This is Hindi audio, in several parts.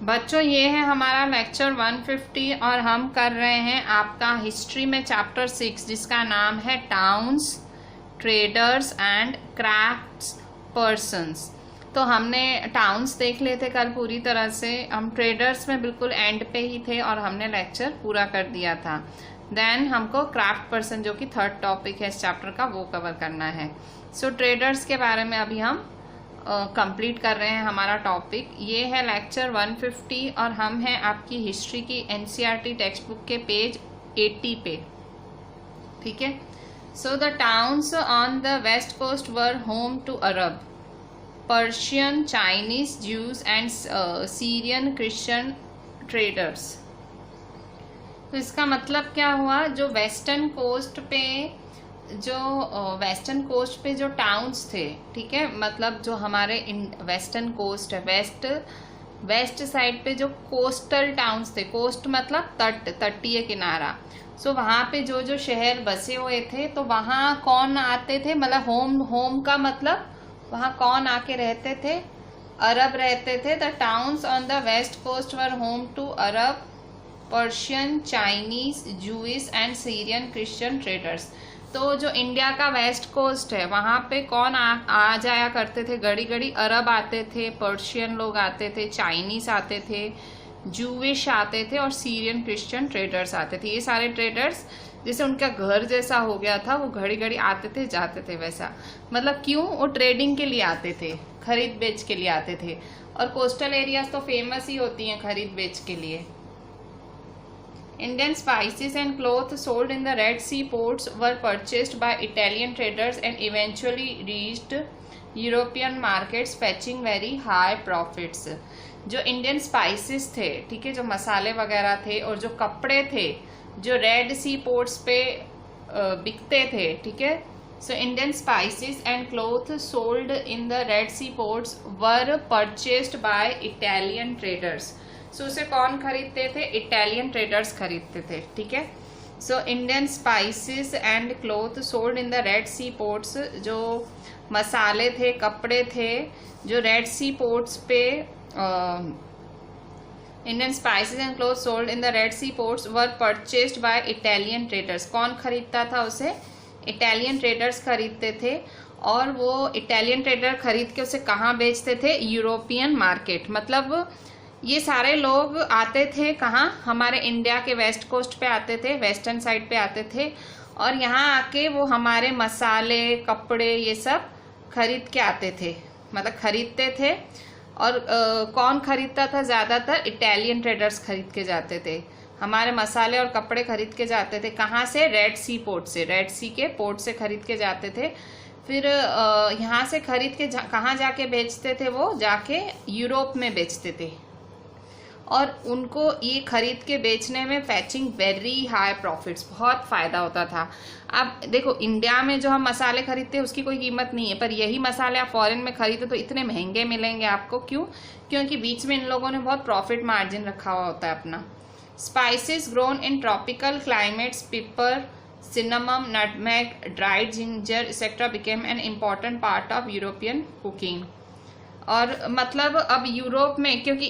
बच्चों ये है हमारा लेक्चर 150 और हम कर रहे हैं आपका हिस्ट्री में चैप्टर 6 जिसका नाम है towns, traders and crafts persons. तो हमने टाउन्स देख लिए थे कल पूरी तरह से, हम ट्रेडर्स में बिल्कुल एंड पे ही थे और हमने लेक्चर पूरा कर दिया था। देन हमको क्राफ्ट पर्सन जो कि थर्ड टॉपिक है इस चैप्टर का वो कवर करना है। सो ट्रेडर्स के बारे में अभी हम कंप्लीट कर रहे हैं हमारा टॉपिक। ये है लेक्चर 150 और हम हैं आपकी हिस्ट्री की एनसीईआरटी टेक्स्ट बुक के पेज 80 पे। ठीक है। So the towns on the west coast were home to Arab, Persian, Chinese, Jews and Syrian Christian traders. तो इसका मतलब क्या हुआ, जो वेस्टर्न कोस्ट पे जो टाउन्स थे, ठीक है, मतलब जो हमारे वेस्टर्न कोस्ट है, वेस्ट साइड पे जो कोस्टल टाउन्स थे, कोस्ट मतलब तटीय किनारा। सो वहाँ पे जो जो शहर बसे हुए थे तो वहाँ कौन आते थे, मतलब होम का मतलब वहाँ कौन आके रहते थे, अरब रहते थे। The towns on the west coast were home to Arab, Persian, Chinese, Jewish and Syrian Christian traders. तो जो इंडिया का वेस्ट कोस्ट है वहाँ पे कौन आ जाया करते थे, घड़ी घड़ी अरब आते थे, पर्शियन लोग आते थे, चाइनीज आते थे, जूविश आते थे और सीरियन क्रिश्चियन ट्रेडर्स आते थे। ये सारे ट्रेडर्स जैसे उनका घर जैसा हो गया था, वो घड़ी घड़ी आते थे जाते थे वैसा। मतलब क्यों, वो ट्रेडिंग के लिए आते थे, खरीद बेच के लिए आते थे। और कोस्टल एरियाज तो फेमस ही होती हैं खरीद बेच के लिए। Indian spices and cloth sold in the Red Sea ports were purchased by Italian traders and eventually reached European markets fetching very high profits। जो इंडियन स्पाइसेस थे, ठीक है, जो मसाले वगैरह थे और जो कपड़े थे जो रेड सी पोर्ट्स पे बिकते थे, ठीक है। So Indian spices and cloth sold in the Red Sea ports were purchased by Italian traders. So उसे कौन खरीदते थे, इटालियन ट्रेडर्स खरीदते थे, ठीक है। So Indian spices and cloth sold in the Red Sea ports, जो मसाले थे, कपड़े थे जो रेड सी पोर्ट्स पे, Indian spices and cloth sold in the Red Sea ports were purchased by Italian traders. कौन खरीदता था उसे, इटालियन ट्रेडर्स खरीदते थे। और वो इटालियन ट्रेडर खरीद के उसे कहाँ बेचते थे, यूरोपियन मार्केट। मतलब ये सारे लोग आते थे कहाँ, हमारे इंडिया के वेस्ट कोस्ट पे आते थे, वेस्टर्न साइड पे आते थे और यहाँ आके वो हमारे मसाले, कपड़े ये सब खरीद के आते थे, मतलब खरीदते थे। और कौन खरीदता था, ज़्यादातर इटालियन ट्रेडर्स खरीद के जाते थे, हमारे मसाले और कपड़े खरीद के जाते थे। कहाँ से, रेड सी पोर्ट से, रेड सी के पोर्ट से खरीद के जाते थे। फिर यहाँ से खरीद के कहाँ जाके बेचते थे, वो जाके यूरोप में बेचते थे और उनको ये खरीद के बेचने में फैचिंग वेरी हाई प्रॉफिट्स, बहुत फ़ायदा होता था। अब देखो इंडिया में जो हम मसाले खरीदते हैं उसकी कोई कीमत नहीं है, पर यही मसाले आप फॉरेन में खरीदो तो इतने महंगे मिलेंगे आपको। क्यों, क्योंकि बीच में इन लोगों ने बहुत प्रॉफिट मार्जिन रखा हुआ होता है अपना। Spices grown in tropical climates, pepper, cinnamon, nutmeg, dried ginger etc. became an important part of European cooking। और मतलब अब यूरोप में, क्योंकि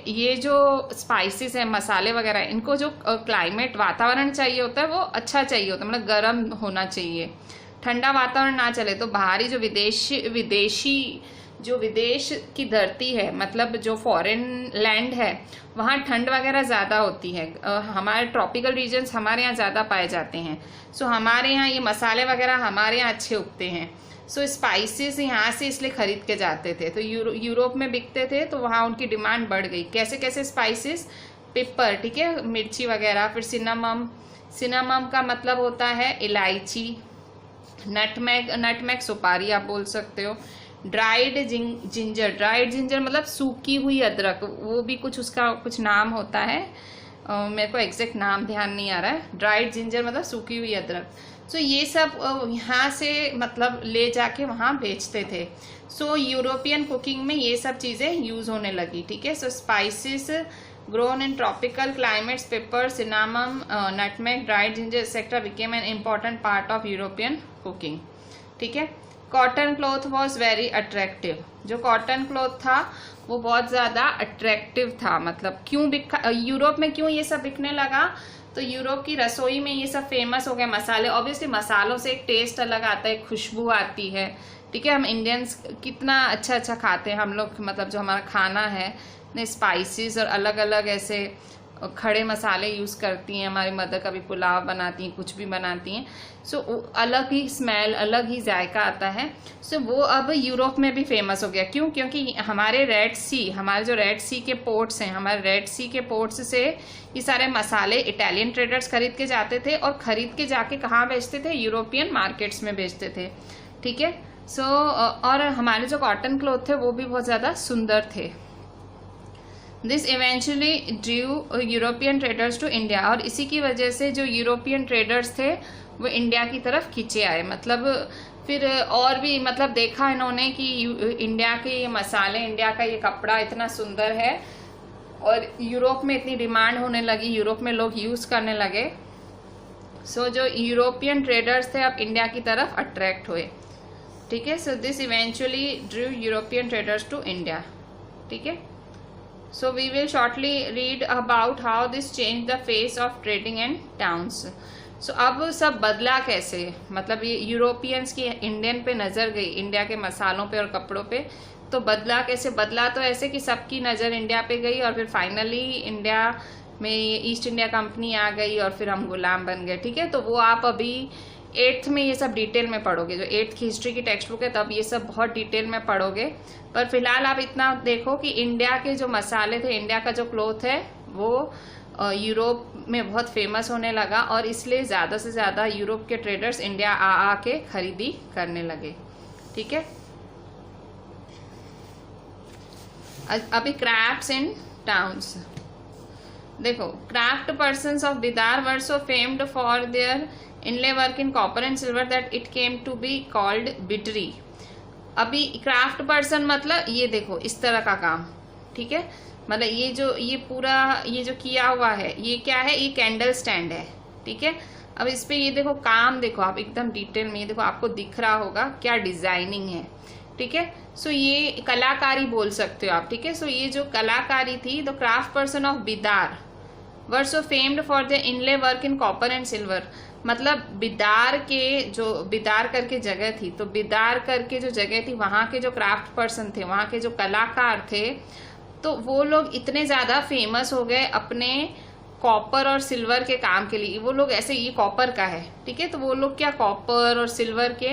ये जो स्पाइसेस है, मसाले वगैरह, इनको जो क्लाइमेट, वातावरण चाहिए होता है वो अच्छा चाहिए होता है, मतलब गर्म होना चाहिए, ठंडा वातावरण ना चले। तो बाहरी जो विदेश की धरती है, मतलब जो फॉरेन लैंड है, वहाँ ठंड वगैरह ज़्यादा होती है। हमारे ट्रॉपिकल रीजन्स हमारे यहाँ ज़्यादा पाए जाते हैं। सो हमारे यहाँ ये मसाले वगैरह हमारे यहाँ अच्छे उगते हैं। सो स्पाइसेस यहाँ से इसलिए खरीद के जाते थे, तो यूरोप में बिकते थे, तो वहाँ उनकी डिमांड बढ़ गई। कैसे कैसे स्पाइसेस, पिपर, ठीक है, मिर्ची वगैरह। फिर सिनामम का मतलब होता है इलायची। नटमेग सुपारी आप बोल सकते हो। ड्राइड जिंजर मतलब सूखी हुई अदरक, वो भी कुछ उसका कुछ नाम होता है, मेरे को एग्जैक्ट नाम ध्यान नहीं आ रहा है। ड्राइड जिंजर मतलब सूखी हुई अदरक। सो ये सब यहाँ से मतलब ले जाके वहाँ बेचते थे। सो यूरोपियन कुकिंग में ये सब चीज़ें यूज़ होने लगी, ठीक है। So spices grown in tropical climates, pepper, cinnamon, nutmeg, dried ginger etcetera became an important part of European cooking, ठीक है। Cotton cloth was very attractive. जो कॉटन क्लॉथ था वो बहुत ज़्यादा अट्रैक्टिव था। मतलब क्यों यूरोप में क्यों ये सब बिकने लगा? तो यूरोप की रसोई में ये सब फेमस हो गए मसाले। ऑब्वियसली मसालों से एक टेस्ट अलग आता है, खुशबू आती है, ठीक है। हम इंडियंस कितना अच्छा अच्छा खाते हैं हम लोग, मतलब जो हमारा खाना है इतने स्पाइसेस और अलग अलग ऐसे खड़े मसाले यूज़ करती हैं। हमारी मदर कभी पुलाव बनाती हैं, कुछ भी बनाती हैं, सो अलग ही स्मेल, अलग ही जायका आता है। सो वो अब यूरोप में भी फेमस हो गया। क्यों? क्योंकि हमारे हमारे जो रेड सी के पोर्ट्स हैं, हमारे रेड सी के पोर्ट्स से ये सारे मसाले इटालियन ट्रेडर्स खरीद के जाते थे, और खरीद के जाके कहाँ बेचते थे? यूरोपियन मार्केट्स में बेचते थे, ठीक है। सो और हमारे जो कॉटन क्लॉथ थे वो भी बहुत ज़्यादा सुंदर थे। This eventually drew European traders to India, और इसी की वजह से जो यूरोपियन ट्रेडर्स थे वो इंडिया की तरफ खींचे आए। मतलब फिर और भी मतलब देखा इन्होंने कि इंडिया के ये मसाले, इंडिया का ये कपड़ा इतना सुंदर है, और यूरोप में इतनी डिमांड होने लगी, यूरोप में लोग यूज़ करने लगे। सो जो यूरोपियन ट्रेडर्स थे अब इंडिया की तरफ अट्रैक्ट हुए, ठीक है। So this eventually drew European traders to India, ठीक है। So we will shortly read about how this changed the face of trading and towns. So अब सब बदला कैसे? मतलब ये यूरोपियंस की इंडियन पे नज़र गई, इंडिया के मसालों पे और कपड़ों पे, तो बदला कैसे? बदला तो ऐसे कि सबकी नज़र इंडिया पे गई, और फिर फाइनली इंडिया में ईस्ट इंडिया कंपनी आ गई, और फिर हम गुलाम बन गए, ठीक है। तो वो आप अभी 8th में ये सब डिटेल में पढ़ोगे, जो 8th की हिस्ट्री की टेक्स्ट बुक है तब ये सब बहुत डिटेल में पढ़ोगे। पर फिलहाल आप इतना देखो कि इंडिया के जो मसाले थे, इंडिया का जो क्लॉथ है वो यूरोप में बहुत फेमस होने लगा, और इसलिए ज़्यादा से ज़्यादा यूरोप के ट्रेडर्स इंडिया आ के खरीदी करने लगे, ठीक है। अभी क्राफ्ट्स इन टाउन्स देखो। Craft persons of Bidar were so famed for their inlay work in copper and silver that it came to be called Bidri. अभी क्राफ्ट पर्सन मतलब ये देखो इस तरह का काम, ठीक है। मतलब ये पूरा ये जो किया हुआ है ये क्या है? ये कैंडल स्टैंड है, ठीक है। अब इस पे ये देखो काम देखो आप एकदम डिटेल में, ये देखो आपको दिख रहा होगा क्या डिजाइनिंग है, ठीक है। सो ये कलाकारी बोल सकते हो आप, ठीक है। सो ये जो कलाकारी थी, the craft person of Bidar were so famed for the inlay work in copper and silver. मतलब बिदार करके जगह थी, तो बिदार करके जो जगह थी वहाँ के जो क्राफ्ट पर्सन थे, वहाँ के जो कलाकार थे, तो वो लोग इतने ज़्यादा फेमस हो गए अपने कॉपर और सिल्वर के काम के लिए। वो लोग ऐसे, ये कॉपर का है, ठीक है, तो वो लोग क्या कॉपर और सिल्वर के,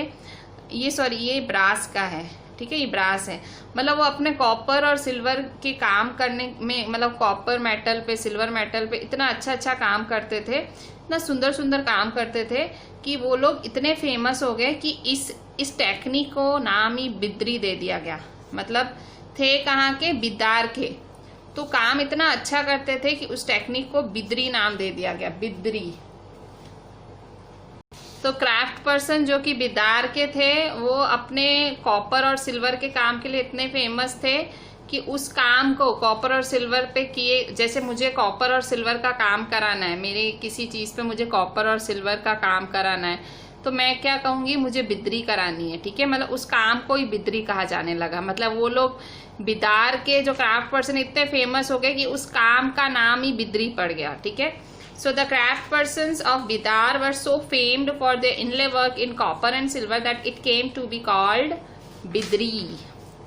ये ब्रास का है, ठीक है, ये ब्रास है। मतलब वो अपने कॉपर और सिल्वर के काम करने में, मतलब कॉपर मेटल पे, सिल्वर मेटल पे इतना अच्छा काम करते थे, इतना सुंदर काम करते थे कि वो लोग इतने फेमस हो गए कि इस टेक्निक को नाम ही बिद्री दे दिया गया। मतलब थे कहाँ के? बिदार के, तो काम इतना अच्छा करते थे कि उस टेक्निक को बिद्री नाम दे दिया गया, बिद्री। तो क्राफ्ट पर्सन जो कि बिदार के थे वो अपने कॉपर और सिल्वर के काम के लिए इतने फेमस थे कि उस काम को कॉपर और सिल्वर पे किए, जैसे मुझे कॉपर और सिल्वर का काम कराना है, मेरे किसी चीज़ पे मुझे कॉपर और सिल्वर का काम कराना है, तो मैं क्या कहूँगी? मुझे बिद्री करानी है, ठीक है। मतलब उस काम को ही बिद्री कहा जाने लगा। मतलब वो लोग बिदार के जो क्राफ्ट पर्सन इतने फेमस हो गए कि उस काम का नाम ही बिद्री पड़ गया, ठीक है। So the craft persons of Bidar were so famed for their inlay work in copper and silver that it came to be called Bidri,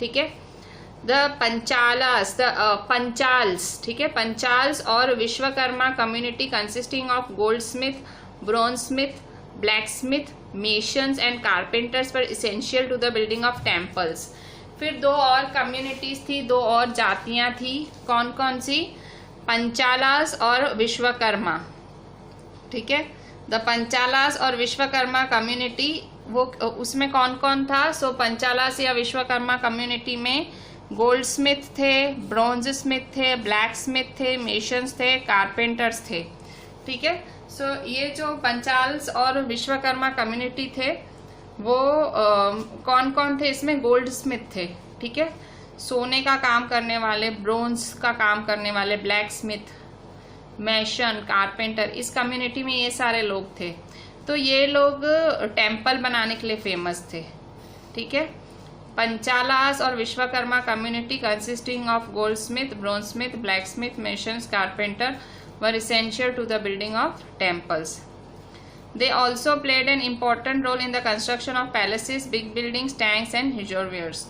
ठीक है। The Panchalas, Panchals, ठीक है, Panchals और Vishwakarma community consisting of goldsmith, bronzesmith, blacksmith, masons and carpenters were essential to the building of temples. फिर दो और कम्युनिटीज थी, दो और जातियां थी, कौन कौन सी? पंचालास और विश्वकर्मा, ठीक है। द पंचालास और विश्वकर्मा कम्युनिटी, वो उसमें कौन कौन था? सो पंचालास या विश्वकर्मा कम्युनिटी में गोल्ड स्मिथ थे, ब्रॉन्ज स्मिथ थे, ब्लैक स्मिथ थे, मेशंस थे, कारपेंटर्स थे, ठीक है। सो ये जो पंचाल्स और विश्वकर्मा कम्युनिटी थे वो कौन कौन थे? इसमें गोल्ड स्मिथ थे, ठीक है, सोने का काम करने वाले, ब्रोंज का काम करने वाले, ब्लैक स्मिथ, मैशन, कारपेंटर, इस कम्युनिटी में ये सारे लोग थे। तो ये लोग टेम्पल बनाने के लिए फेमस थे, ठीक है। पंचालास और Vishwakarma community consisting of goldsmith, bronzesmith, blacksmith, masons, carpenter were essential to the building of temples. They also played an important role in the construction of palaces, big buildings, tanks and reservoirs.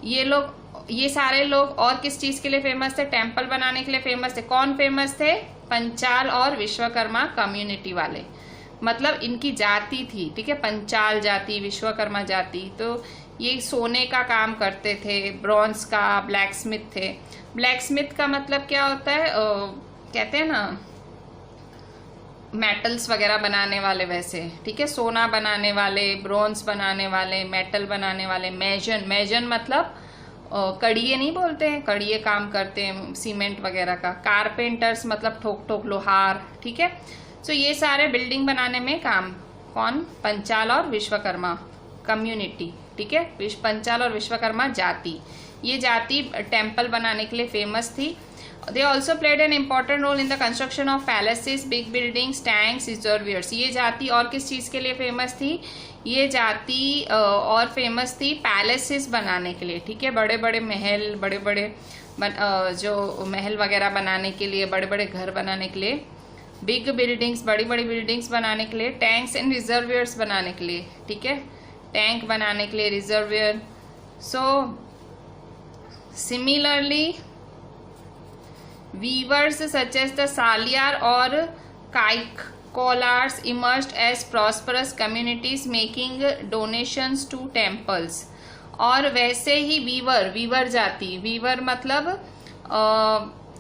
ये सारे लोग और किस चीज के लिए फेमस थे? टेम्पल बनाने के लिए फेमस थे। कौन फेमस थे? पंचाल और विश्वकर्मा कम्युनिटी वाले, मतलब इनकी जाति थी, ठीक है, पंचाल जाति, विश्वकर्मा जाति। तो ये सोने का काम करते थे, ब्रॉन्ज का, ब्लैकस्मिथ थे। ब्लैकस्मिथ का मतलब क्या होता है? कहते हैं ना मेटल्स वगैरह बनाने वाले, वैसे, ठीक है, सोना बनाने वाले, ब्रॉन्ज बनाने वाले, मेटल बनाने वाले। मेजन मतलब कड़िए नहीं बोलते हैं, कड़िए काम करते हैं सीमेंट वगैरह का। कारपेंटर्स मतलब ठोक लोहार, ठीक है। सो ये सारे बिल्डिंग बनाने में काम कौन? पंचाल और विश्वकर्मा कम्युनिटी, ठीक है, पंचाल और विश्वकर्मा जाति। ये जाति टेम्पल बनाने के लिए फेमस थी। They also played an important role in the construction of palaces, big buildings, tanks, reservoirs. ये जाति और किस चीज़ के लिए फेमस थी? ये जाति और फेमस थी पैलेसेस बनाने के लिए, ठीक है, बड़े बड़े महल, बड़े बड़े जो महल वगैरह बनाने के लिए, बड़े बड़े घर बनाने के लिए, बिग बिल्डिंग्स, बड़ी बड़ी बिल्डिंग्स बनाने के लिए, टैंक्स एंड रिजर्वियर्स बनाने के लिए, ठीक है, टैंक बनाने के लिए, reservoir. So similarly weavers such as the Saliyar और Kaikkolars emerged as prosperous communities making donations to temples. और वैसे ही वीवर जाति, वीवर मतलब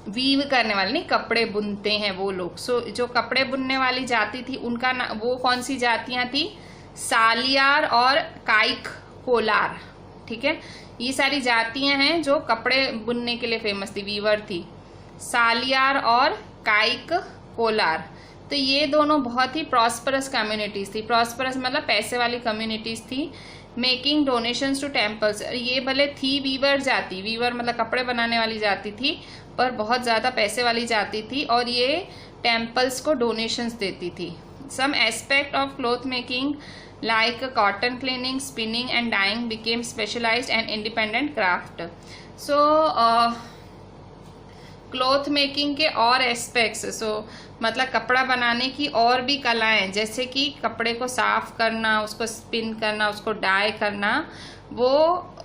वीव करने वाले, नहीं, कपड़े बुनते हैं वो लोग। सो जो कपड़े बुनने वाली जाति थी उनका वो कौन सी जातियां थी? सालियार और काइक-कोलार, ठीक है। ये सारी जातियां हैं जो कपड़े बुनने के लिए फेमस थी, वीवर थी, सालियार और काइक-कोलार। तो ये दोनों बहुत ही प्रॉस्परस कम्युनिटीज थी। प्रॉस्परस मतलब पैसे वाली कम्युनिटीज थी। मेकिंग डोनेशंस टू टेम्पल्स, ये भले थी वीवर जाति, वीवर मतलब कपड़े बनाने वाली जाति थी, पर बहुत ज़्यादा पैसे वाली जाति थी और ये टेम्पल्स को डोनेशंस देती थी। Some aspect of cloth making like cotton cleaning, spinning and dyeing became specialised and independent craft. So cloth making के और एस्पेक्ट्स, मतलब कपड़ा बनाने की और भी कलाएं, जैसे कि कपड़े को साफ करना, उसको स्पिन करना, उसको डाई करना, वो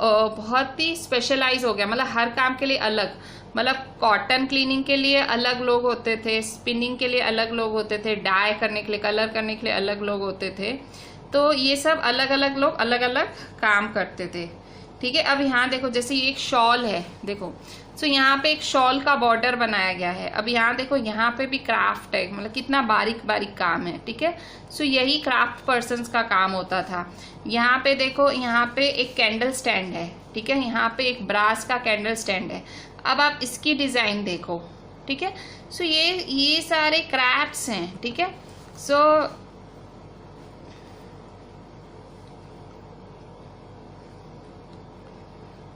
बहुत ही स्पेशलाइज हो गया। मतलब हर काम के लिए अलग, मतलब कॉटन क्लीनिंग के लिए अलग लोग होते थे, स्पिनिंग के लिए अलग लोग होते थे, डाई करने के लिए, कलर करने के लिए अलग लोग होते थे। तो ये सब अलग अलग लोग अलग अलग काम करते थे, ठीक है। अब यहाँ देखो, जैसे ये एक शॉल है, देखो, सो यहाँ पे एक शॉल का बॉर्डर बनाया गया है। अब यहाँ देखो, यहाँ पे भी क्राफ्ट है, मतलब कितना बारीक बारीक काम है, ठीक है। सो यही क्राफ्ट पर्सन्स का काम होता था। यहाँ पे देखो, यहाँ पे एक कैंडल स्टैंड है, ठीक है, यहाँ पे एक ब्रास का कैंडल स्टैंड है। अब आप इसकी डिजाइन देखो, ठीक है। सो ये सारे क्राफ्ट्स हैं, ठीक है। सो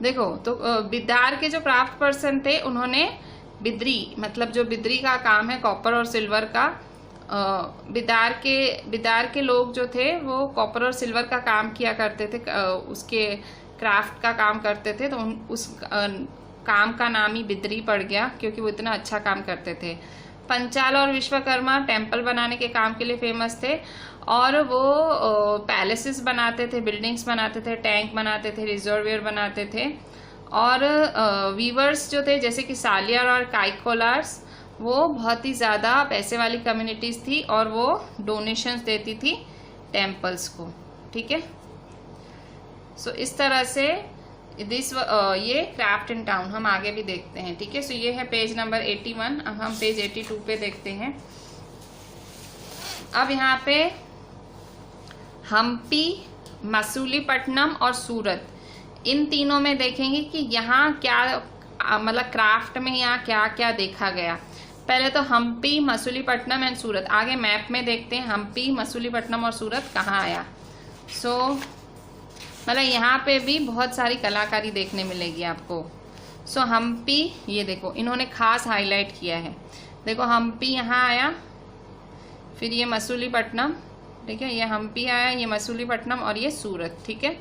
देखो, तो बिदार के जो क्राफ्ट पर्सन थे, उन्होंने बिदरी, मतलब जो बिदरी का काम है कॉपर और सिल्वर का, बिदार के लोग जो थे वो कॉपर और सिल्वर का काम किया करते थे, उसके क्राफ्ट का काम करते थे। तो उस काम का नाम ही बिदरी पड़ गया, क्योंकि वो इतना अच्छा काम करते थे। पंचाल और विश्वकर्मा टेम्पल बनाने के काम के लिए फेमस थे और वो पैलेसेस बनाते थे, बिल्डिंग्स बनाते थे, टैंक बनाते थे, रिजर्वियर बनाते थे। और वीवर्स जो थे, जैसे कि सालियार और काइकोलार्स, वो बहुत ही ज़्यादा पैसे वाली कम्युनिटीज़ थी और वो डोनेशंस देती थी टेम्पल्स को, ठीक है। सो इस तरह से ये क्राफ्ट इन टाउन हम आगे भी देखते हैं, ठीक है। सो ये है पेज नंबर 81। अब हम पेज 82 पे देखते हैं। अब यहाँ पे हम्पी, मसूलीपट्टनम और सूरत, इन तीनों में देखेंगे कि यहाँ क्या, मतलब क्राफ्ट में यहाँ क्या क्या देखा गया। पहले तो हम्पी, मसूलीपट्टनम एंड सूरत, आगे मैप में देखते हैं हम्पी, मसूलीपट्टनम और सूरत कहाँ आया। सो मतलब यहाँ पे भी बहुत सारी कलाकारी देखने मिलेगी आपको। सो हम्पी, ये देखो, इन्होंने खास हाईलाइट किया है। देखो, हम्पी यहाँ आया, फिर ये मसूलीपट्टनम, ठीक है, ये हम्पी आया, ये मसूलीपट्टनम और ये सूरत, ठीक है।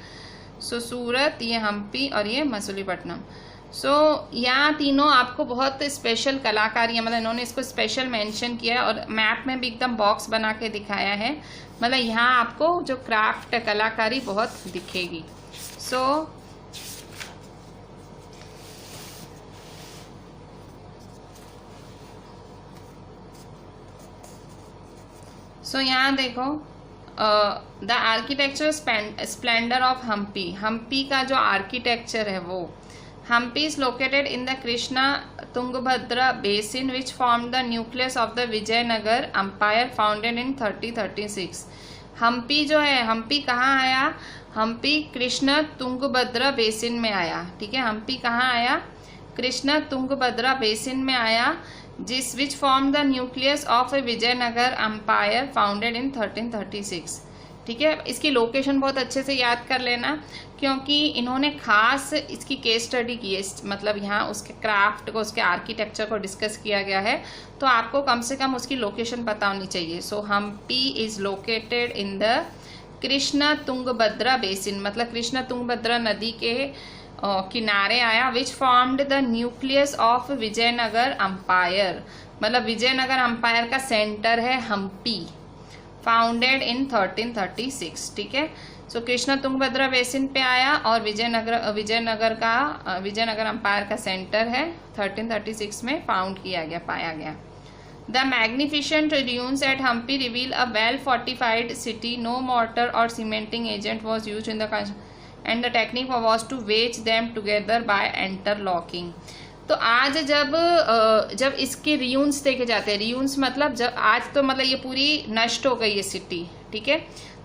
सो सूरत, ये हम्पी और ये मसूलीपट्टनम। सो यहाँ तीनों आपको बहुत स्पेशल कलाकारी है, मतलब इन्होंने इसको स्पेशल मेंशन किया है और मैप में भी एकदम बॉक्स बना के दिखाया है। मतलब यहाँ आपको जो क्राफ्ट कलाकारी बहुत दिखेगी। सो यहाँ देखो the architecture splendour of Hampi. Hampi का जो आर्किटेक्चर है वो, Hampi is located in the Krishna Tungabhadra basin which form the nucleus of the Vijayanagara empire founded in 3036। Hampi जो है, हम्पी कहाँ आया? हम्पी कृष्णा तुंगभद्रा बेसिन में आया। ठीक है, हम्पी कहाँ आया? कृष्णा तुंगभद्रा बेसिन में आया, जिस which form the nucleus of a Vijayanagara empire founded in 1336। ठीक है, इसकी लोकेशन बहुत अच्छे से याद कर लेना, क्योंकि इन्होंने खास इसकी केस स्टडी की है, मतलब यहाँ उसके क्राफ्ट को, उसके आर्किटेक्चर को डिस्कस किया गया है, तो आपको कम से कम उसकी लोकेशन पता होनी चाहिए। So Hampi is located in the Krishna Tungabhadra basin, मतलब कृष्णा तुंगभद्रा नदी के किनारे आया, which formed the nucleus of Vijayanagara empire, मतलब विजयनगर एम्पायर का सेंटर है हम्पी, फाउंडेड इन 1336। ठीक है, सो कृष्णा तुंगभद्रा बेसिन पे आया और विजयनगर एम्पायर का सेंटर है, 1336 में फाउंड किया गया, पाया गया। The magnificent ruins at Hampi reveal a well fortified city, no mortar और cementing agent was use in the and the technique was to wedge them together by interlocking। तो आज जब इसके रियून्स देखे जाते हैं, रियून्स मतलब जब आज तो मतलब ये पूरी नष्ट हो गई है सिटी। ठीक है,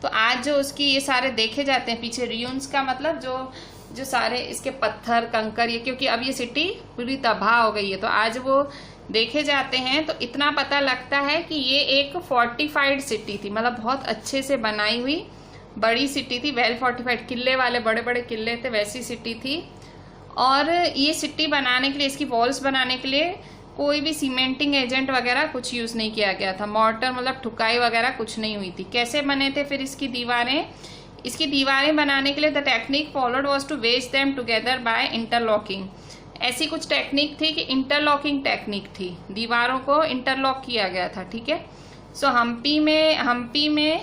तो आज जो उसकी ये सारे देखे जाते हैं पीछे, रियून्स का मतलब जो सारे इसके पत्थर कंकर, ये क्योंकि अब ये सिटी पूरी तबाह हो गई है, तो आज वो देखे जाते हैं। तो इतना पता लगता है कि ये एक फोर्टिफाइड सिटी थी, मतलब बहुत अच्छे से बनाई हुई बड़ी सिटी थी, वेल फोर्टिफाइड, किले वाले बड़े बड़े किले थे, वैसी सिटी थी। और ये सिटी बनाने के लिए, इसकी वॉल्स बनाने के लिए कोई भी सीमेंटिंग एजेंट वगैरह कुछ यूज़ नहीं किया गया था, मॉर्टर मतलब ठुकाई वगैरह कुछ नहीं हुई थी। कैसे बने थे फिर इसकी दीवारें? इसकी दीवारें बनाने के लिए the technique followed was to wedge them together by interlocking. ऐसी कुछ टेक्निक थी कि इंटरलॉकिंग टेक्निक थी, दीवारों को इंटरलॉक किया गया था। ठीक है, सो हम्पी में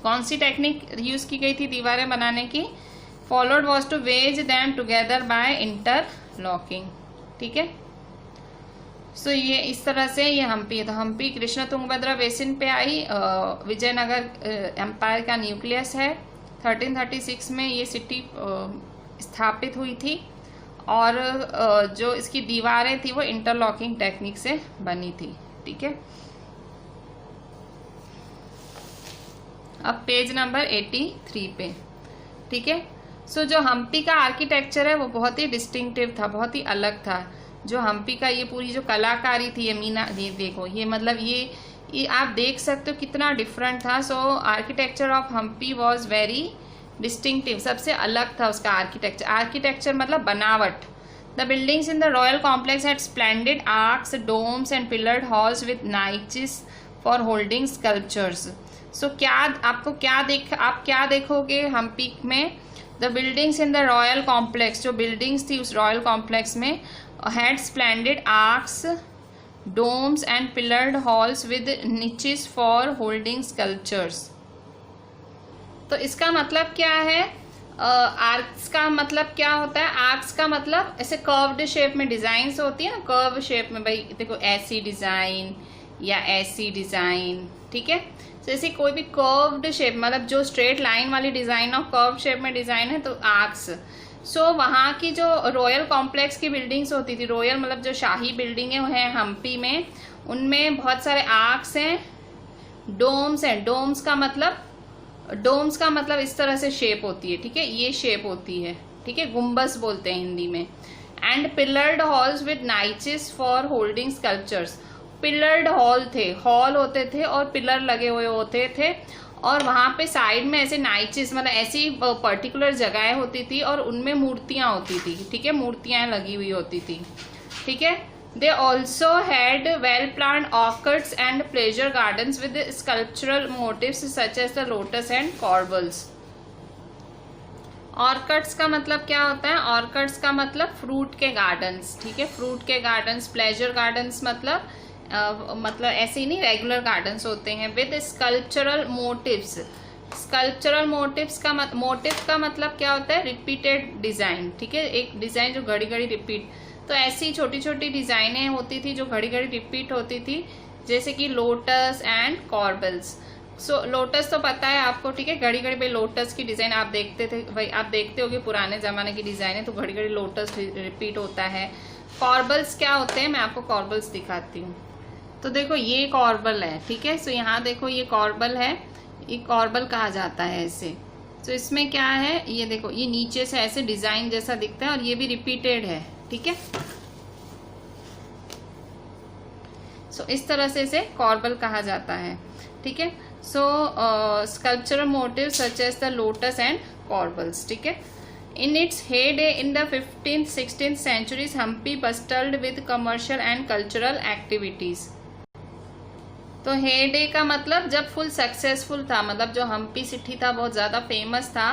कौन सी टेक्निक यूज़ की गई थी दीवारें बनाने की? Followed was to wedge them together by interlocking. ठीक है, सो ये इस तरह से ये हम्पी है। तो हम्पी कृष्णा तुंगभद्रा बेसिन पे आई, विजयनगर एम्पायर का न्यूक्लियस है, 1336 में ये सिटी स्थापित हुई थी और जो इसकी दीवारें थी वो इंटरलॉकिंग टेक्निक से बनी थी। ठीक है, अब पेज नंबर 83 पे। ठीक है, सो जो हम्पी का आर्किटेक्चर है वो बहुत ही डिस्टिंक्टिव था, बहुत ही अलग था। जो हम्पी का ये पूरी जो कलाकारी थी, ये मीना, ये देखो, ये मतलब ये आप देख सकते हो कितना डिफरेंट था। So architecture of Hampi was very distinctive, सबसे अलग था उसका आर्किटेक्चर मतलब बनावट। The buildings in the royal complex had splendid arches, domes and pillared halls with niches for holding sculptures. So आप क्या देखोगे हम्पी में? The buildings in the royal complex, जो बिल्डिंग्स थी उस रॉयल कॉम्प्लेक्स में, had splendid arches, domes and pillared halls with niches for holding sculptures. तो इसका मतलब क्या है? आर्क्स का मतलब क्या होता है? आर्क्स का मतलब ऐसे कर्व्ड शेप में डिजाइन होती है ना, कर्व शेप में, भाई देखो ऐसी डिजाइन या ऐसी डिजाइन। ठीक है, जैसे कोई भी कर्व्ड शेप, मतलब जो स्ट्रेट लाइन वाली डिजाइन और कर्व शेप में डिजाइन है, तो आर्क्स। सो वहाँ की जो रॉयल कॉम्प्लेक्स की बिल्डिंग्स होती थी, रॉयल मतलब जो शाही बिल्डिंगें हैं हम्पी में, उनमें बहुत सारे आर्क्स हैं, डोम्स हैं। डोम्स का मतलब इस तरह से शेप होती है। ठीक है, ये शेप होती है। ठीक है, गुम्बस बोलते हैं हिंदी में। And pillared halls with niches for holding sculptures. Pillared hall होते थे और पिलर लगे हुए होते थे, और वहाँ पे साइड में ऐसे नाइचेस, मतलब ऐसी पर्टिकुलर जगहें होती थी और उनमें मूर्तियाँ होती थी। ठीक है, मूर्तियाँ लगी हुई होती थी। ठीक है, they also had well planned orchids and pleasure gardens with sculptural motifs such as the lotus and corbels. Orchids का मतलब क्या होता है? ऑर्किड्स का मतलब फ्रूट के गार्डन्स, ठीक है, फ्रूट के गार्डन्स। प्लेजर गार्डन्स मतलब ऐसे ही नहीं, रेगुलर गार्डन्स होते हैं with sculptural motifs. Sculptural motifs का मोटिव का मतलब क्या होता है? रिपीटेड डिजाइन, ठीक है, एक डिजाइन जो घड़ी घड़ी रिपीट। तो ऐसी छोटी छोटी डिजाइनें होती थी जो घड़ी घड़ी रिपीट होती थी, जैसे कि lotus and corbels. So lotus तो पता है आपको, ठीक है, घड़ी घड़ी पे लोटस की डिजाइन आप देखते थे भाई, आप देखते होगे पुराने जमाने की डिजाइन है तो घड़ी घड़ी लोटस रिपीट होता है। कॉर्बल्स क्या होते हैं? मैं आपको कॉर्बल्स दिखाती हूँ। तो देखो ये कॉर्बल है, ठीक है, सो यहाँ देखो ये कॉर्बल है, ये कॉर्बल कहा जाता है इसे। तो इसमें क्या है, ये देखो ये नीचे से ऐसे डिजाइन जैसा दिखता है और ये भी रिपीटेड है, ठीक है। सो इस तरह से इसे कॉर्बल कहा जाता है, ठीक है। So sculptural motif such as the lotus and corbels, ठीक है। In its heyday in the 15th 16th centuries, Hampi bustled with commercial and cultural activities. तो हेडे का मतलब जब फुल सक्सेसफुल था, मतलब जो हम्पी सिटी था बहुत ज़्यादा फेमस था,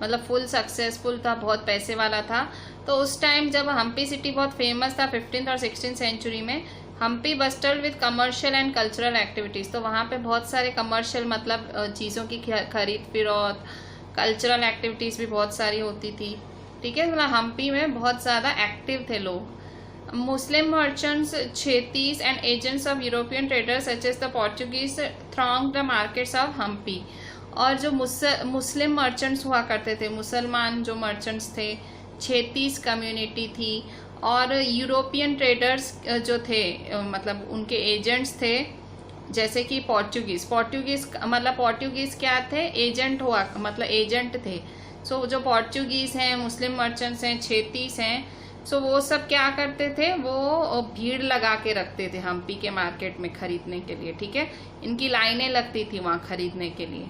मतलब फुल सक्सेसफुल था, बहुत पैसे वाला था। तो उस टाइम जब हम्पी सिटी बहुत फेमस था 15th और 16th सेंचुरी में, Hampi bustled with commercial and cultural activities. तो वहाँ पे बहुत सारे कमर्शियल मतलब चीज़ों की खरीद फिरौत, कल्चरल एक्टिविटीज़ भी बहुत सारी होती थी, ठीक है। मतलब हम्पी में बहुत ज़्यादा एक्टिव थे लोग। Muslim merchants, Chettis and agents of European traders such as the Portuguese throng the markets of Hampi. और जो मुस्लिम मर्चेंट्स हुआ करते थे, मुसलमान जो मर्चेंट्स थे, छेतीस कम्युनिटी थी, और यूरोपियन ट्रेडर्स जो थे मतलब उनके एजेंट्स थे, जैसे कि पोर्चुगीज मतलब पोर्चुगीज क्या थे? एजेंट हुआ, मतलब एजेंट थे। सो जो पोर्चुगीज हैं, मुस्लिम मर्चेंट्स हैं, छेतीस हैं, सो वो सब क्या करते थे? वो भीड़ लगा के रखते थे हम्पी के मार्केट में खरीदने के लिए, ठीक है। इनकी लाइनें लगती थी वहाँ खरीदने के लिए,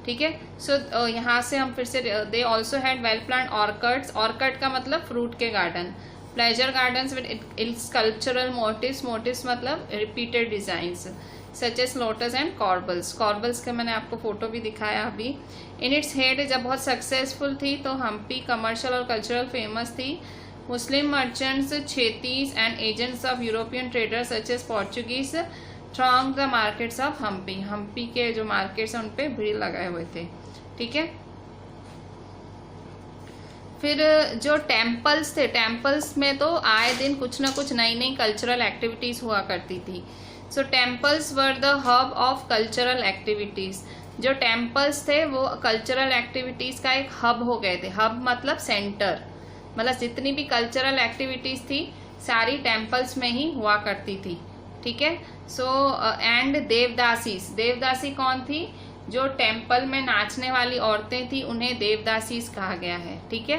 ठीक है। सो यहाँ से हम फिर से, they also had well planned orchards. Orchard का मतलब फ्रूट के garden. Pleasure gardens with sculptural motifs मतलब repeated designs such as lotus and corbels. Corbels का मैंने आपको फोटो भी दिखाया अभी। इन इट्स हेड जब बहुत सक्सेसफुल थी तो हम्पी कमर्शियल और कल्चरल फेमस थी। Muslim merchants, Chettis and agents of European traders such as Portuguese throng the markets of Hampi. Hampi के जो मार्केट्स हैं उन पे भीड़ लगाए हुए थे, ठीक है। फिर जो टेम्पल्स थे, टेम्पल्स में तो आए दिन कुछ ना कुछ नई नई कल्चरल एक्टिविटीज हुआ करती थी। So temples were the hub of cultural activities. जो टेम्पल्स थे वो कल्चरल एक्टिविटीज का एक हब हो गए थे। हब मतलब सेंटर, मतलब जितनी भी कल्चरल एक्टिविटीज थी सारी टेम्पल्स में ही हुआ करती थी, ठीक है। सो एंड देवदासी कौन थी? जो टेम्पल में नाचने वाली औरतें थी उन्हें देवदासीज कहा गया है, ठीक है।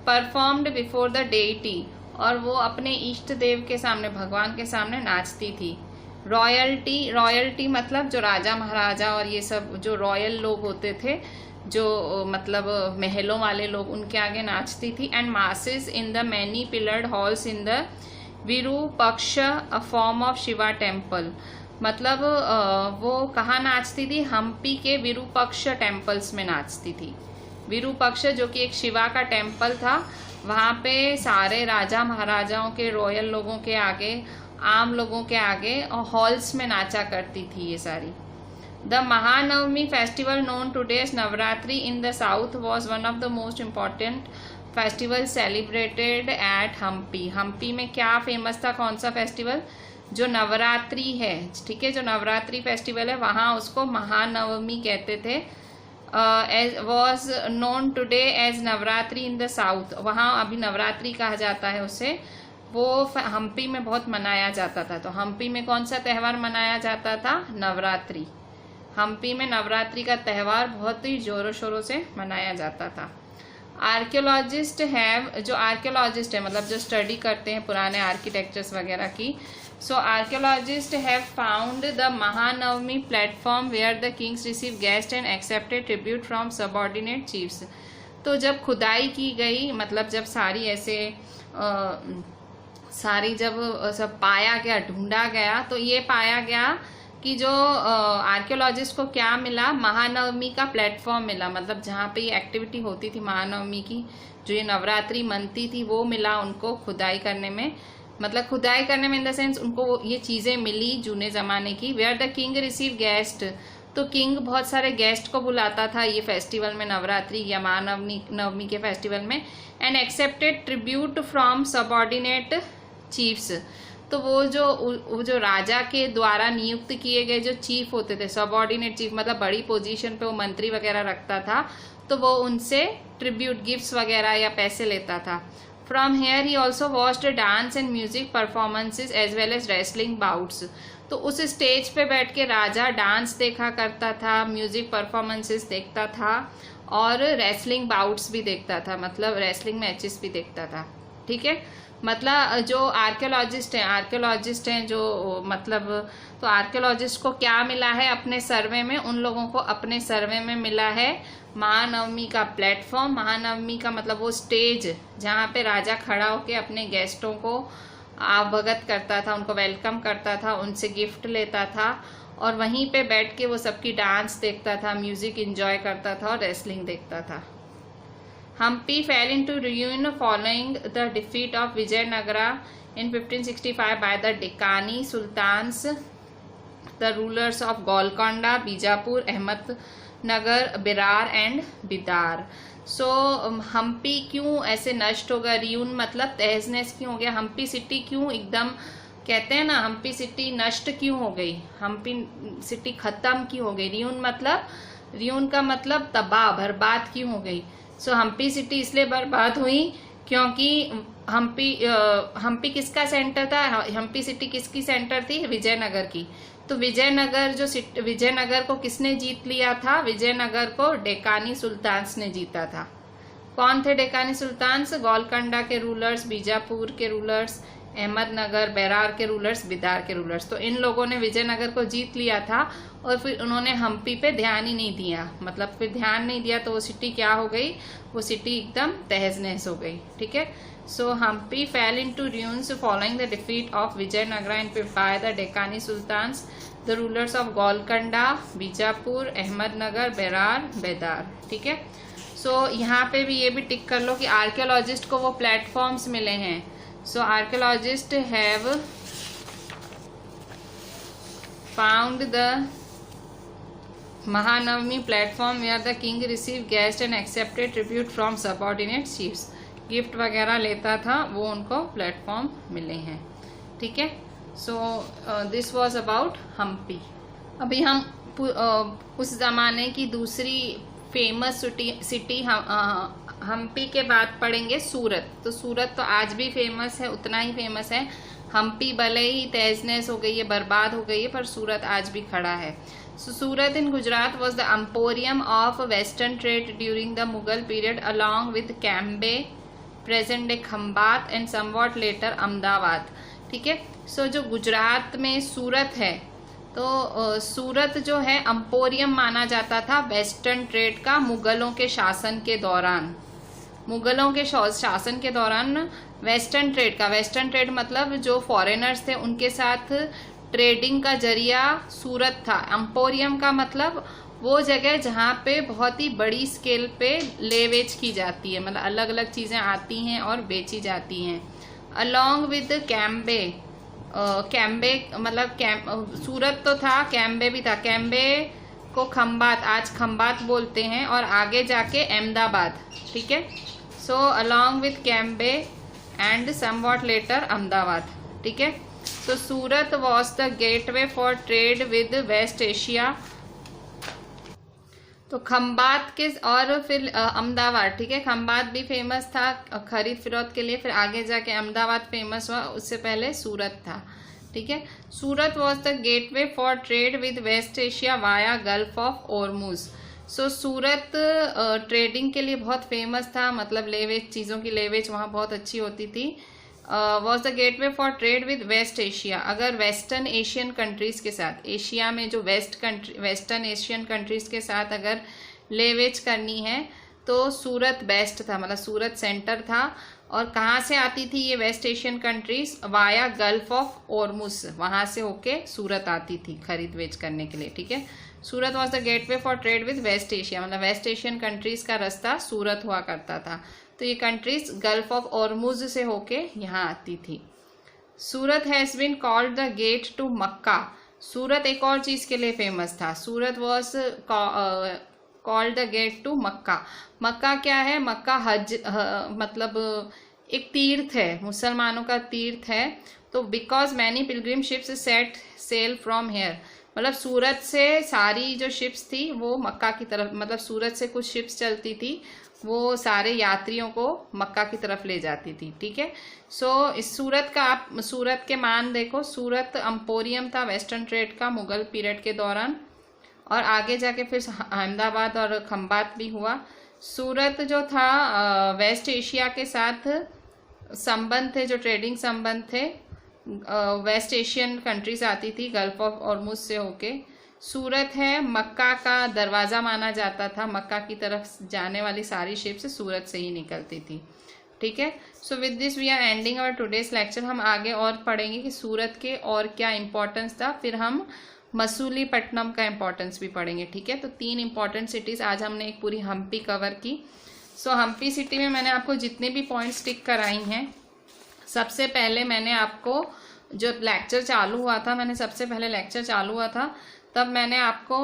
परफॉर्म्ड बिफोर द डेटी, और वो अपने इष्ट देव के सामने, भगवान के सामने नाचती थी। रॉयल्टी मतलब जो राजा महाराजा और ये सब जो रॉयल लोग होते थे, जो मतलब महलों वाले लोग, उनके आगे नाचती थी। And masses in the many pillared halls in the Virupaksha a form of Shiva temple. मतलब वो कहाँ नाचती थी? हम्पी के विरूपक्ष टेम्पल्स में नाचती थी। विरूपक्ष जो कि एक शिवा का टेम्पल था, वहाँ पे सारे राजा महाराजाओं के, रॉयल लोगों के आगे, आम लोगों के आगे हॉल्स में नाचा करती थी ये सारी। The Mahanavami festival known today as Navratri in the south was one of the most important festival celebrated at Hampi. Hampi में क्या फेमस था? कौन सा फेस्टिवल? जो नवरात्रि है, ठीक है, जो नवरात्रि फेस्टिवल है वहाँ उसको महानवमी कहते थे। Was known today as Navratri in the south, वहाँ अभी नवरात्रि कहा जाता है उसे। वो हम्पी में बहुत मनाया जाता था। तो हम्पी में कौन सा त्यौहार मनाया जाता था? नवरात्रि। हम्पी में नवरात्रि का त्यौहार बहुत ही जोरों शोरों से मनाया जाता था। आर्कियोलॉजिस्ट है मतलब जो स्टडी करते हैं पुराने आर्किटेक्चर्स वगैरह की, so archaeologist have found the Mahanavami platform where the kings receive guest and accepted tribute from subordinate chiefs. तो जब खुदाई की गई, मतलब जब सारी ऐसे जब सब पाया गया, ढूंढा गया, तो ये पाया गया कि जो आर्कियोलॉजिस्ट को क्या मिला, महानवमी का प्लेटफॉर्म मिला, मतलब जहाँ पे ये एक्टिविटी होती थी महानवमी की, जो ये नवरात्रि मनती थी, वो मिला उनको खुदाई करने में, मतलब खुदाई करने में इन द सेंस उनको ये चीज़ें मिली जूने ज़माने की। Where the king receive guest, तो किंग बहुत सारे गेस्ट को बुलाता था ये फेस्टिवल में, नवरात्रि या महानवमी के फेस्टिवल में। And accepted tribute from subordinate chiefs, तो वो जो राजा के द्वारा नियुक्त किए गए जो चीफ होते थे, सबऑर्डिनेट चीफ मतलब बड़ी पोजीशन पे वो मंत्री वगैरह रखता था, तो वो उनसे ट्रिब्यूट गिफ्ट्स वगैरह या पैसे लेता था। From here he also watched dance and music performances as well as wrestling bouts, तो उस स्टेज पे बैठ के राजा डांस देखा करता था, म्यूजिक परफॉर्मेंसेस देखता था और रेसलिंग बाउट्स भी देखता था, मतलब रेसलिंग मैचेस भी देखता था। ठीक है, मतलब जो आर्कियोलॉजिस्ट हैं जो मतलब, तो आर्कियोलॉजिस्ट को क्या मिला है अपने सर्वे में, उन लोगों को अपने सर्वे में मिला है महानवमी का प्लेटफॉर्म। महानवमी का मतलब वो स्टेज जहाँ पे राजा खड़ा होके अपने गेस्टों को अवगत करता था, उनको वेलकम करता था, उनसे गिफ्ट लेता था और वहीं पे बैठ के वो सबकी डांस देखता था, म्यूजिक एंजॉय करता था और रेसलिंग देखता था। Hampi fell into ruin following the defeat of Vijayanagara in 1565 by the Deccan Sultans, the rulers of Golconda, Bijapur, Ahmednagar, Berar and Bidar. So Hampi क्यों ऐसे नष्ट हो गया, रियून मतलब तहस-नहस क्यों हो गया, हम्पी सिटी क्यों एकदम कहते हैं ना, हम्पी सिटी नष्ट क्यों हो गई, हम्पी सिटी खत्म क्यों हो गई, रियून का मतलब तबाह बर्बाद क्यों हो गई। सो हम्पी सिटी इसलिए बर्बाद हुई क्योंकि हम्पी किसका सेंटर था, हम्पी सिटी किसकी सेंटर थी, विजयनगर की। तो विजयनगर को किसने जीत लिया था, विजयनगर को डेकानी सुल्तान्स ने जीता था। कौन थे डेकानी सुल्तान्स, गोलकोंडा के रूलर्स, बीजापुर के रूलर्स, अहमदनगर, बेरार के रूलर्स, बिदार के रूलर्स। तो इन लोगों ने विजयनगर को जीत लिया था और फिर उन्होंने हम्पी पे ध्यान ही नहीं दिया, मतलब फिर ध्यान नहीं दिया तो वो सिटी क्या हो गई, वो सिटी एकदम तहस नहस हो गई। ठीक है, so Hampi fell into ruins following the defeat of Vijayanagar and by the Deccani sultans, the rulers of Golconda, Bijapur, Ahmednagar, Berar, Bidar. ठीक है, सो यहाँ पे भी ये भी टिक कर लो कि आर्कियोलॉजिस्ट को वो प्लेटफॉर्म्स मिले हैं। So archaeologists have found the Mahanavami platform where the king received guests and accepted tribute from subordinate chiefs. Gift वगैरह लेता था, वो उनको प्लेटफॉर्म मिले हैं। ठीक है, so this was about Hampi. अभी हम उस जमाने की दूसरी फेमस सिटी हम्पी के बाद पढ़ेंगे सूरत। तो सूरत तो आज भी फेमस है, उतना ही फेमस है। हम्पी भले ही तहस-नहस हो गई है, बर्बाद हो गई है, पर सूरत आज भी खड़ा है। So Surat in Gujarat was the emporium of western trade during the Mughal period along with Cambay, present day Khambhat and somewhat later Ahmedabad. ठीक है, सो जो गुजरात में सूरत है, तो सूरत जो है एम्पोरियम माना जाता था वेस्टर्न ट्रेड का मुगलों के शासन के दौरान। मुगलों के शासन के दौरान वेस्टर्न ट्रेड मतलब जो फॉरेनर्स थे उनके साथ ट्रेडिंग का जरिया सूरत था। एम्पोरियम का मतलब वो जगह जहाँ पे बहुत ही बड़ी स्केल पे ले बेच की जाती है, मतलब अलग अलग चीज़ें आती हैं और बेची जाती हैं। अलॉन्ग विद कैम्बे, कैम्बे मतलब सूरत तो था, कैम्बे भी था। कैम्बे को खम्बात, आज खम्बात बोलते हैं, और आगे जाके अहमदाबाद। ठीक है, so along with Cambay and somewhat later Ahmedabad. ठीक है, तो Surat was the gateway for trade with West Asia. तो खम्बात के और फिर अहमदाबाद। ठीक है, खम्बात भी फेमस था खरीद फरोख्त के लिए, फिर आगे जाके अहमदाबाद फेमस हुआ, उससे पहले सूरत था। ठीक है, Surat was the gateway for trade with West Asia via Gulf of Ormuz. So Surat trading के लिए बहुत फेमस था, मतलब लेवेज, चीज़ों की लेवेज वहाँ बहुत अच्छी होती थी। Was the gateway for trade with West Asia, अगर वेस्टर्न एशियन कंट्रीज़ के साथ, एशिया में जो वेस्टर्न एशियन कंट्रीज़ के साथ अगर लेवेज करनी है तो सूरत बेस्ट था, मतलब सूरत सेंटर था। और कहाँ से आती थी ये West Asian countries? Via Gulf of Ormuz, वहाँ से होके सूरत आती थी खरीद बेच करने के लिए, ठीक है। Surat was the gateway for trade with West Asia, मतलब वेस्ट एशियन कंट्रीज का रास्ता सूरत हुआ करता था। तो ये कंट्रीज गल्फ ऑफ ओरमुज से होके यहाँ आती थी। Surat has been called the gate to Mecca. Surat एक और चीज़ के लिए फेमस था, Surat was called the gate to Mecca. Mecca क्या है? मक्का हज मतलब एक तीर्थ है, मुसलमानों का तीर्थ है। तो because many pilgrim ships set sail from here, मतलब सूरत से सारी जो शिप्स थी वो मक्का की तरफ, मतलब सूरत से कुछ शिप्स चलती थी, वो सारे यात्रियों को मक्का की तरफ ले जाती थी, ठीक है। सो इस सूरत का आप सूरत के मान देखो, सूरत एम्पोरियम था वेस्टर्न ट्रेड का मुगल पीरियड के दौरान, और आगे जाके फिर अहमदाबाद और खंबात भी हुआ। सूरत जो था वेस्ट एशिया के साथ संबंध थे, जो ट्रेडिंग संबंध थे, वेस्ट एशियन कंट्रीज आती थी गल्फ ऑफ ओरमुज से होके। सूरत है मक्का का दरवाज़ा माना जाता था, मक्का की तरफ जाने वाली सारी शिप्स सूरत से ही निकलती थी, ठीक है। So with this we are ending our today's lecture. हम आगे और पढ़ेंगे कि सूरत के और क्या इंपॉर्टेंस था, फिर हम मसूलीपट्टनम का इंपॉर्टेंस भी पढ़ेंगे, ठीक है। तो 3 इंपॉर्टेंट सिटीज़ आज हमने एक पूरी हम्पी कवर की। सो हम्पी सिटी में मैंने आपको जितने भी पॉइंट्स टिक कराई हैं, सबसे पहले मैंने आपको जो लेक्चर चालू हुआ था, तब मैंने आपको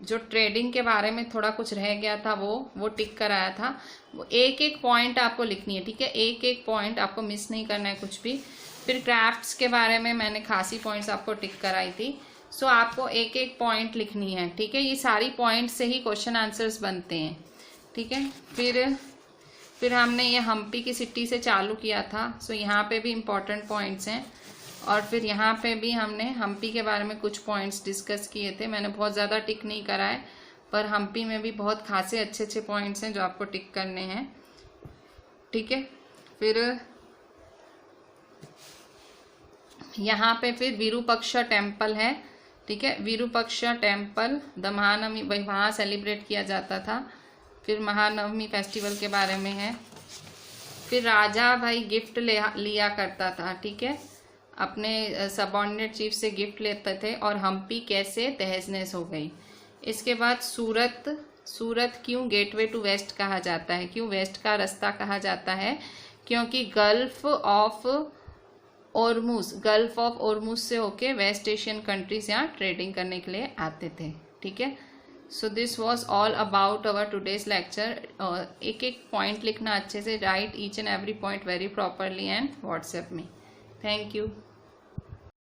जो ट्रेडिंग के बारे में थोड़ा कुछ रह गया था वो टिक कराया था। वो एक एक पॉइंट आपको लिखनी है, ठीक है, एक एक पॉइंट आपको मिस नहीं करना है कुछ भी। फिर क्राफ्ट्स के बारे में मैंने खासी पॉइंट्स आपको टिक कराई थी। सो आपको एक एक पॉइंट लिखनी है, ठीक है। ये सारी पॉइंट से ही क्वेश्चन आंसर्स बनते हैं, ठीक है। फिर हमने ये हम्पी की सिटी से चालू किया था। सो यहाँ पे भी इम्पोर्टेंट पॉइंट्स हैं, और फिर यहाँ पे भी हमने हम्पी के बारे में कुछ पॉइंट्स डिस्कस किए थे। मैंने बहुत ज़्यादा टिक नहीं कराए, पर हम्पी में भी बहुत खासे अच्छे अच्छे पॉइंट्स हैं जो आपको टिक करने हैं, ठीक है। फिर यहाँ पे फिर विरूपाक्षा टेम्पल है, ठीक है। विरूपाक्षा टेम्पल द महानवमी वहाँ सेलिब्रेट किया जाता था। फिर महानवमी फेस्टिवल के बारे में है। फिर राजा भाई गिफ्ट लिया करता था, ठीक है, अपने सबऑर्डिनेट चीफ से गिफ्ट लेते थे, और हम्पी कैसे तहस-नहस हो गई। इसके बाद सूरत क्यों गेटवे टू वेस्ट कहा जाता है? क्यों वेस्ट का रास्ता कहा जाता है? क्योंकि गल्फ ऑफ ओरमुज से होके वेस्ट एशियन कंट्रीज यहाँ ट्रेडिंग करने के लिए आते थे, ठीक है। So this was all about our today's lecture. एक एक पॉइंट लिखना अच्छे से, write each and every point very properly and WhatsApp में। Thank you.